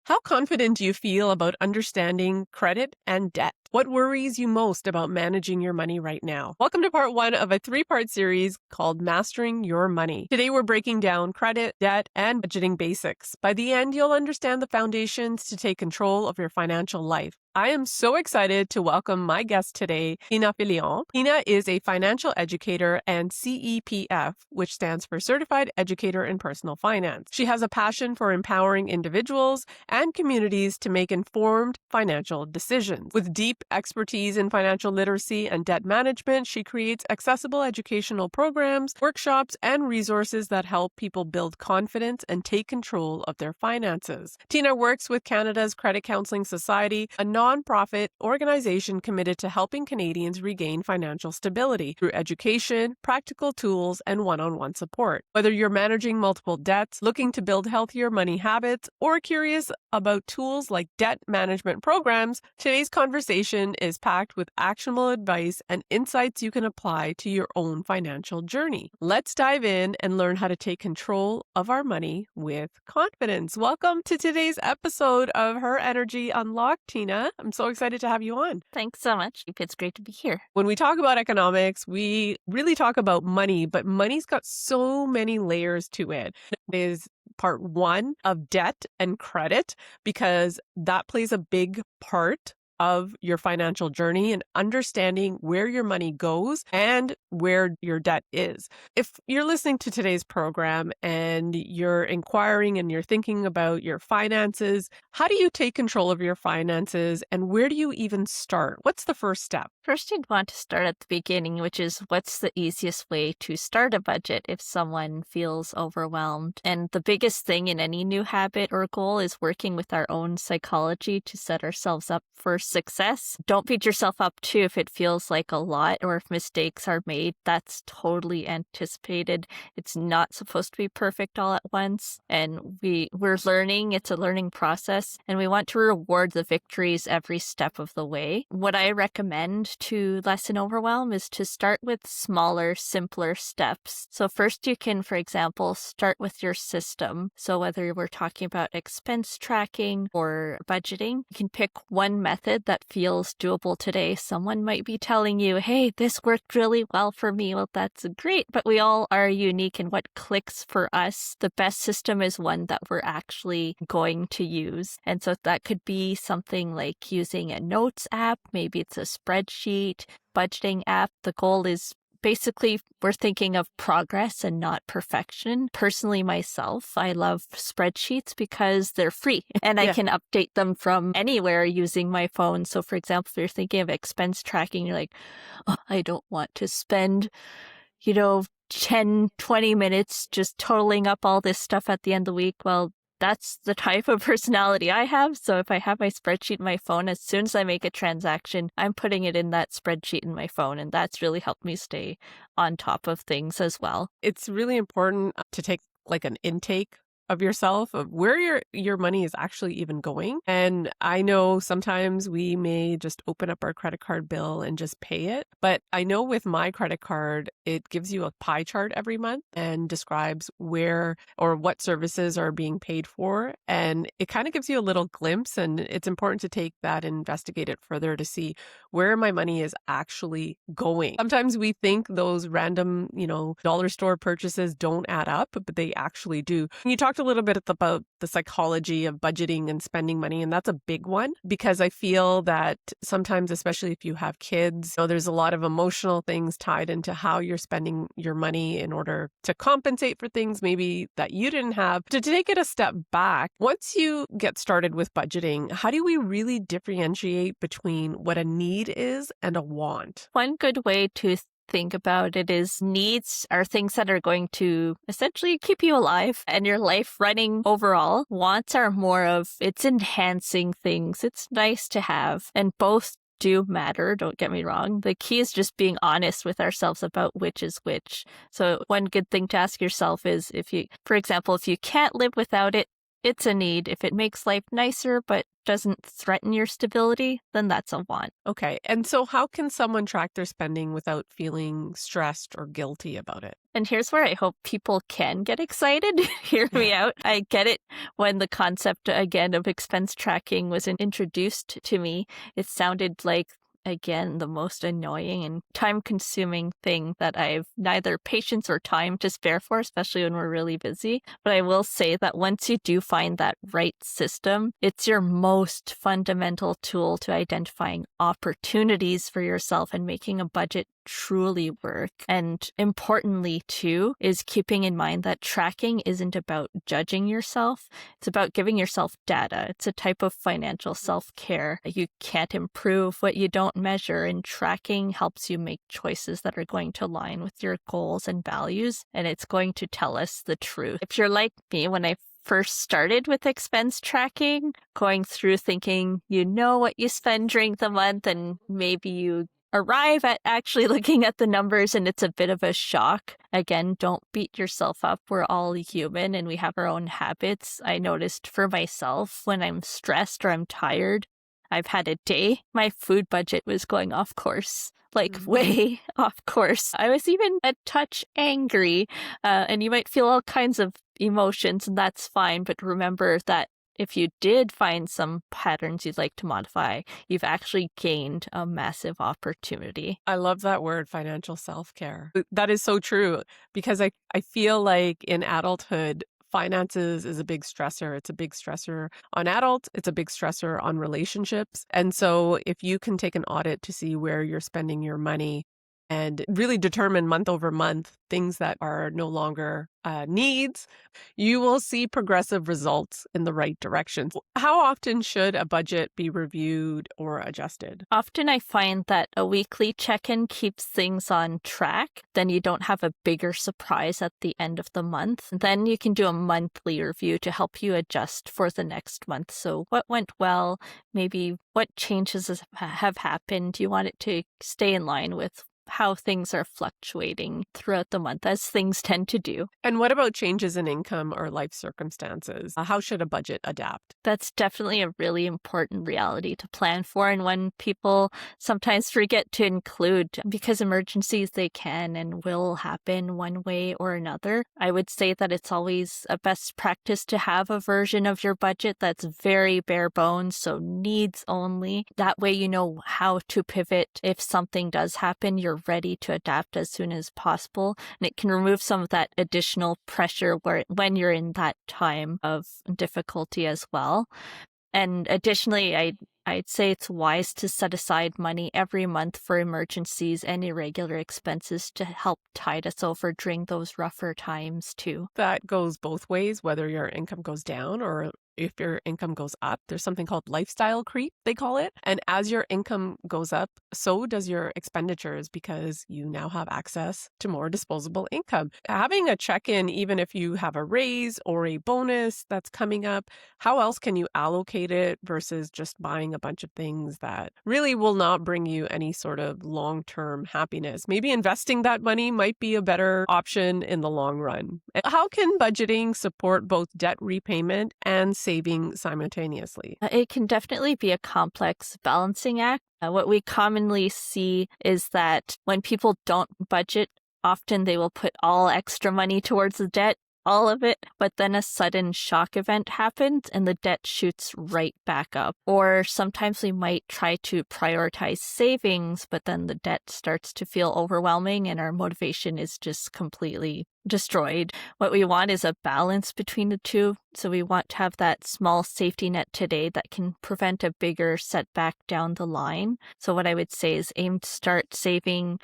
How confident do you feel about understanding credit and debt? What worries you most about managing your money right now? Welcome to part one of a three-part series called Mastering Your Money. Today, we're breaking down credit, debt, and budgeting basics. By the end, you'll understand the foundations to take control of your financial life. I am so excited to welcome my guest today, Filion. Tina is a financial educator and CEPF, which stands for Certified Educator in Personal Finance. She has a passion for empowering individuals and communities to make informed financial decisions. With deep expertise in financial literacy and debt management, she creates accessible educational programs, workshops, and resources that help people build confidence and take control of their finances. Tina works with Canada's Credit Counseling Society, a non-profit organization committed to helping Canadians regain financial stability through education, practical tools, and one-on-one support. Whether you're managing multiple debts, looking to build healthier money habits, or curious about tools like debt management programs, today's conversation is packed with actionable advice and insights you can apply to your own financial journey. Let's dive in and learn how to take control of our money with confidence. Welcome to today's episode of Her Energy Unlocked, Tina. I'm so excited to have you on. Thanks so much. It's great to be here. When we talk about economics, we really talk about money, but money's got so many layers to it. It is part one of debt and credit because that plays a big part of your financial journey and understanding where your money goes and where your debt is. If you're listening to today's program and you're inquiring and you're thinking about your finances, how do you take control of your finances and where do you even start? What's the first step? First, you'd want to start at the beginning, which is what's the easiest way to start a budget if someone feels overwhelmed. And the biggest thing in any new habit or goal is working with our own psychology to set ourselves up for success. Don't beat yourself up too if it feels like a lot or if mistakes are made. That's totally anticipated. It's not supposed to be perfect all at once. And we're learning. It's a learning process. And we want to reward the victories every step of the way. What I recommend to lessen overwhelm is to start with smaller, simpler steps. So first you can, for example, start with your system. So whether we're talking about expense tracking or budgeting, you can pick one method that feels doable today. Someone might be telling you, hey, this worked really well for me. Well, that's great, but we all are unique in what clicks for us. The best system is one that we're actually going to use. And so that could be something like using a notes app. Maybe it's a spreadsheet, budgeting app. The goal is basically, we're thinking of progress and not perfection. Personally, myself, I love spreadsheets because they're free and I can update them from anywhere using my phone. So for example, if you're thinking of expense tracking, you're like, oh, I don't want to spend, 10, 20 minutes just totaling up all this stuff at the end of the week. Well, that's the type of personality I have. So if I have my spreadsheet in my phone, as soon as I make a transaction, I'm putting it in that spreadsheet in my phone. And that's really helped me stay on top of things as well. It's really important to take like an intake of yourself, of where your money is actually even going. And I know sometimes we may just open up our credit card bill and just pay it. But I know with my credit card, it gives you a pie chart every month and describes where or what services are being paid for. And it kind of gives you a little glimpse. And it's important to take that and investigate it further to see where my money is actually going. Sometimes we think those random, dollar store purchases don't add up, but they actually do. You talked a little bit about the psychology of budgeting and spending money, and that's a big one because I feel that sometimes, especially if you have kids, there's a lot of emotional things tied into how you're spending your money in order to compensate for things maybe that you didn't have. To take it a step back, once you get started with budgeting, how do we really differentiate between what a need is and a want? One good way to think about it is needs are things that are going to essentially keep you alive and your life running overall. Wants are more of it's enhancing things. It's nice to have. And both do matter, don't get me wrong. The key is just being honest with ourselves about which is which. So one good thing to ask yourself is if you can't live without it, it's a need. If it makes life nicer but doesn't threaten your stability, then that's a want. Okay. And so how can someone track their spending without feeling stressed or guilty about it? And here's where I hope people can get excited. Hear me out. I get it when the concept, again, of expense tracking was introduced to me. It sounded like, again, the most annoying and time-consuming thing that I've neither patience or time to spare for, especially when we're really busy. But I will say that once you do find that right system, it's your most fundamental tool to identifying opportunities for yourself and making a budget truly work. And importantly, too, is keeping in mind that tracking isn't about judging yourself. It's about giving yourself data. It's a type of financial self-care. You can't improve what you don't measure, and tracking helps you make choices that are going to align with your goals and values, and it's going to tell us the truth. If you're like me, when I first started with expense tracking, going through thinking you know what you spend during the month, and maybe you arrive at actually looking at the numbers and it's a bit of a shock. Again, don't beat yourself up. We're all human and we have our own habits. I noticed for myself when I'm stressed or I'm tired, I've had a day, my food budget was going off course, like way off course. I was even a touch angry, and you might feel all kinds of emotions, and that's fine. But remember that if you did find some patterns you'd like to modify, you've actually gained a massive opportunity. I love that word, financial self-care. That is so true, because I feel like in adulthood, finances is a big stressor. It's a big stressor on adults. It's a big stressor on relationships. And so if you can take an audit to see where you're spending your money and really determine month over month things that are no longer needs, you will see progressive results in the right direction. How often should a budget be reviewed or adjusted? Often I find that a weekly check-in keeps things on track. Then you don't have a bigger surprise at the end of the month. Then you can do a monthly review to help you adjust for the next month. So what went well? Maybe what changes have happened? Do you want it to stay in line with how things are fluctuating throughout the month, as things tend to do? And what about changes in income or life circumstances? How should a budget adapt? That's definitely a really important reality to plan for, and one people sometimes forget to include because emergencies, they can and will happen one way or another. I would say that it's always a best practice to have a version of your budget that's very bare bones, so needs only. That way you know how to pivot if something does happen. You're ready to adapt as soon as possible, and it can remove some of that additional pressure when you're in that time of difficulty as well. And additionally, I'd say it's wise to set aside money every month for emergencies and irregular expenses to help tide us over during those rougher times too. That goes both ways, whether your income goes down or if your income goes up. There's something called lifestyle creep, they call it. And as your income goes up, so does your expenditures, because you now have access to more disposable income. Having a check-in, even if you have a raise or a bonus that's coming up, how else can you allocate it versus just buying a bunch of things that really will not bring you any sort of long-term happiness? Maybe investing that money might be a better option in the long run. How can budgeting support both debt repayment and saving simultaneously? It can definitely be a complex balancing act. What we commonly see is that when people don't budget, often they will put all extra money towards the debt, all of it, but then a sudden shock event happens and the debt shoots right back up. Or sometimes we might try to prioritize savings, but then the debt starts to feel overwhelming and our motivation is just completely destroyed. What we want is a balance between the two. So we want to have that small safety net today that can prevent a bigger setback down the line. So what I would say is aim to start saving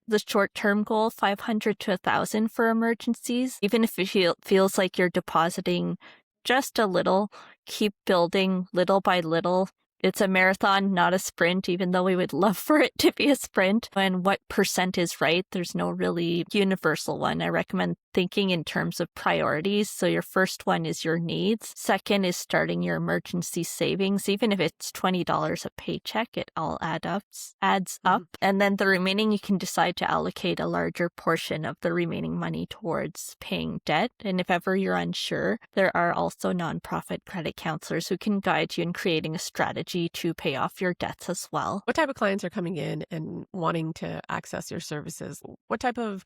the short-term goal, 500 to 1,000 for emergencies. Even if it feels like you're depositing just a little, keep building little by little. It's a marathon, not a sprint, even though we would love for it to be a sprint. And what percent is right? There's no really universal one. I recommend thinking in terms of priorities. So your first one is your needs. Second is starting your emergency savings. Even if it's $20 a paycheck, it all adds up. And then the remaining, you can decide to allocate a larger portion of the remaining money towards paying debt. And if ever you're unsure, there are also nonprofit credit counselors who can guide you in creating a strategy to pay off your debts as well. What type of clients are coming in and wanting to access your services? What type of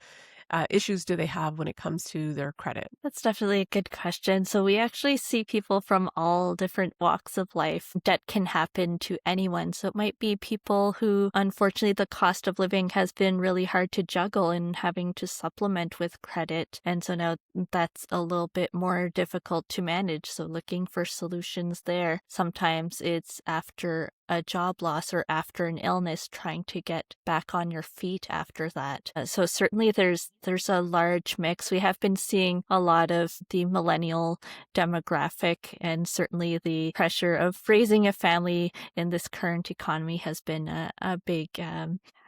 issues do they have when it comes to their credit? That's definitely a good question. So we actually see people from all different walks of life. Debt can happen to anyone. So it might be people who, unfortunately, the cost of living has been really hard to juggle and having to supplement with credit. And so now that's a little bit more difficult to manage. So looking for solutions there. Sometimes it's after a job loss or after an illness, trying to get back on your feet after that. So certainly there's a large mix. We have been seeing a lot of the millennial demographic, and certainly the pressure of raising a family in this current economy has been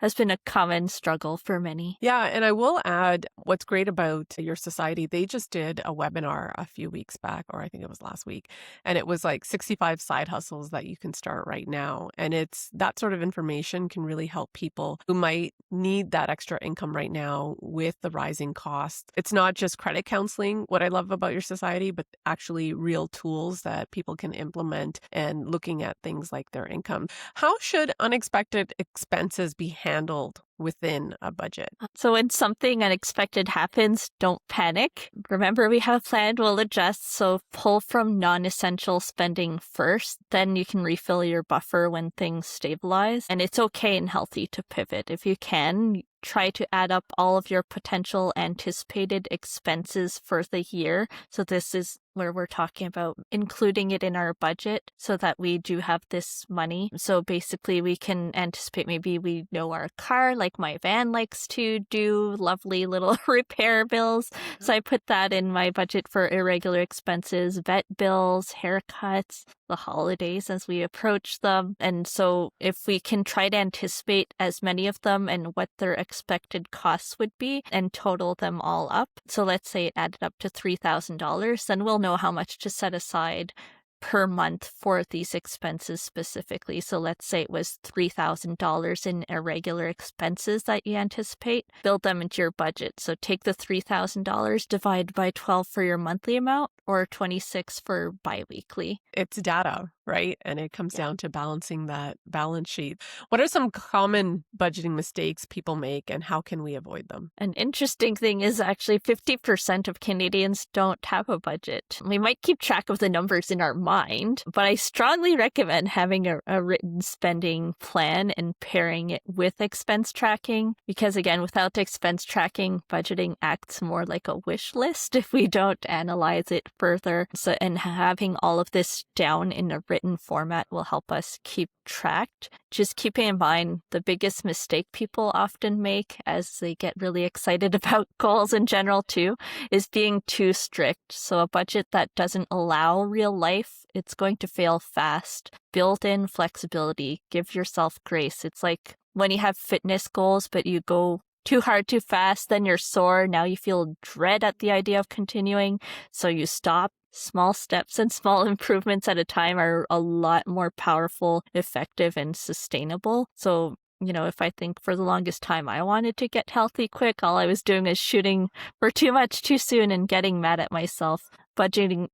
has been a common struggle for many. Yeah, and I will add what's great about your society. They just did a webinar a few weeks back, or I think it was last week, and it was like 65 side hustles that you can start right now. And it's that sort of information can really help people who might need that extra income right now with the rising costs. It's not just credit counseling, what I love about your society, but actually real tools that people can implement and looking at things like their income. How should unexpected expenses be handled within a budget? So when something unexpected happens, don't panic. Remember, we have a plan, we'll adjust. So pull from non-essential spending first, then you can refill your buffer when things stabilize. And it's okay and healthy to pivot. If you can, try to add up all of your potential anticipated expenses for the year. So this is where we're talking about including it in our budget so that we do have this money. So basically we can anticipate, maybe we know our car, like my van likes to do lovely little repair bills. So I put that in my budget for irregular expenses, vet bills, haircuts, the holidays as we approach them. And so if we can try to anticipate as many of them and what their expected costs would be and total them all up. So let's say it added up to $3,000, then we'll know how much to set aside per month for these expenses specifically. So let's say it was $3,000 in irregular expenses that you anticipate. Build them into your budget. So take the $3,000, divide by 12 for your monthly amount, or 26 for biweekly. It's data, right? And it comes down to balancing that balance sheet. What are some common budgeting mistakes people make, and how can we avoid them? An interesting thing is actually 50% of Canadians don't have a budget. We might keep track of the numbers in our mind, but I strongly recommend having a written spending plan and pairing it with expense tracking, because again, without expense tracking, budgeting acts more like a wish list if we don't analyze it further. So, and having all of this down in a written format will help us keep track. Just keeping in mind, the biggest mistake people often make as they get really excited about goals in general too, is being too strict. So a budget that doesn't allow real life, it's going to fail fast. Build in flexibility. Give yourself grace. It's like when you have fitness goals, but you go too hard, too fast, then you're sore. Now you feel dread at the idea of continuing, so you stop. Small steps and small improvements at a time are a lot more powerful, effective, and sustainable. So, if I think for the longest time I wanted to get healthy quick, all I was doing is shooting for too much too soon and getting mad at myself. Budgeting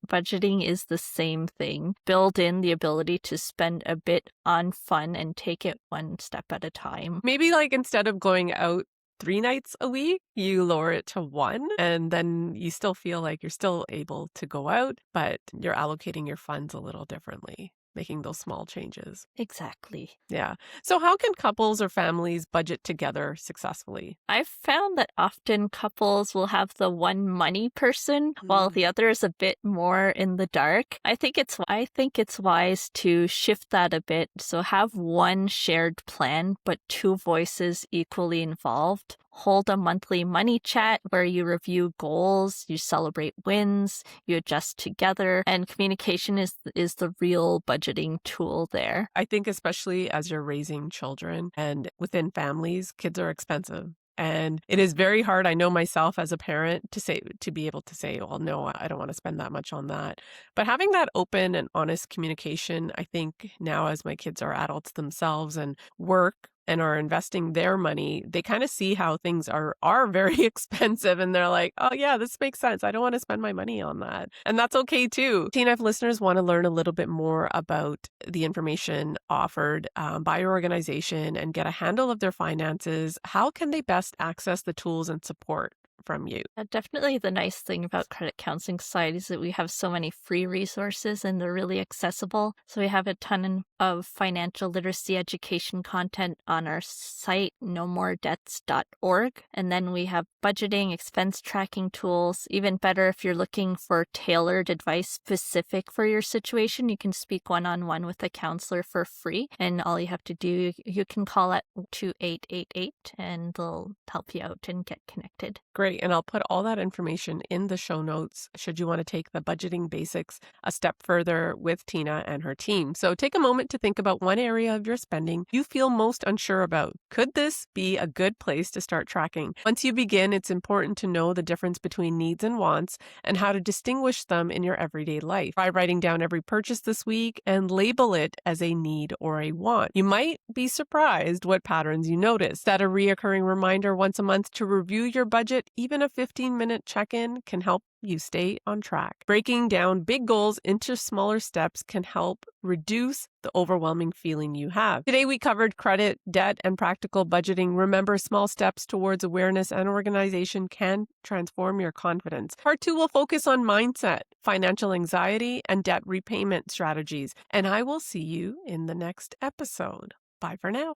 is the same thing. Build in the ability to spend a bit on fun and take it one step at a time. Maybe like instead of going out 3 nights a week, you lower it to 1, and then you still feel like you're still able to go out, but you're allocating your funds a little differently, making those small changes. Exactly. Yeah. So how can couples or families budget together successfully? I've found that often couples will have the one money person while the other is a bit more in the dark. I think it's wise to shift that a bit. So have one shared plan, but 2 voices equally involved. Hold a monthly money chat where you review goals, you celebrate wins, you adjust together, and communication is the real budgeting tool there. I think especially as you're raising children and within families, kids are expensive. And it is very hard, I know myself as a parent, to be able to say, well, no, I don't want to spend that much on that. But having that open and honest communication, I think now as my kids are adults themselves and work and are investing their money, they kind of see how things are very expensive and they're like, oh yeah, this makes sense. I don't want to spend my money on that. And that's okay too. Tina, if listeners want to learn a little bit more about the information offered by your organization and get a handle of their finances, how can they best access the tools and support from you? Definitely the nice thing about Credit Counseling Society is that we have so many free resources and they're really accessible. So we have a ton of financial literacy education content on our site, nomoredebts.org. And then we have budgeting, expense tracking tools. Even better, if you're looking for tailored advice specific for your situation, you can speak one-on-one with a counselor for free. And all you have to do, you can call at 2888 and they'll help you out and get connected. Great. And I'll put all that information in the show notes should you want to take the budgeting basics a step further with Tina and her team. So take a moment to think about one area of your spending you feel most unsure about. Could this be a good place to start tracking? Once you begin, it's important to know the difference between needs and wants and how to distinguish them in your everyday life. Try writing down every purchase this week and label it as a need or a want. You might be surprised what patterns you notice. Set a reoccurring reminder once a month to review your budget. Even a 15-minute check-in can help you stay on track. Breaking down big goals into smaller steps can help reduce the overwhelming feeling you have. Today, we covered credit, debt, and practical budgeting. Remember, small steps towards awareness and organization can transform your confidence. Part 2 will focus on mindset, financial anxiety, and debt repayment strategies. And I will see you in the next episode. Bye for now.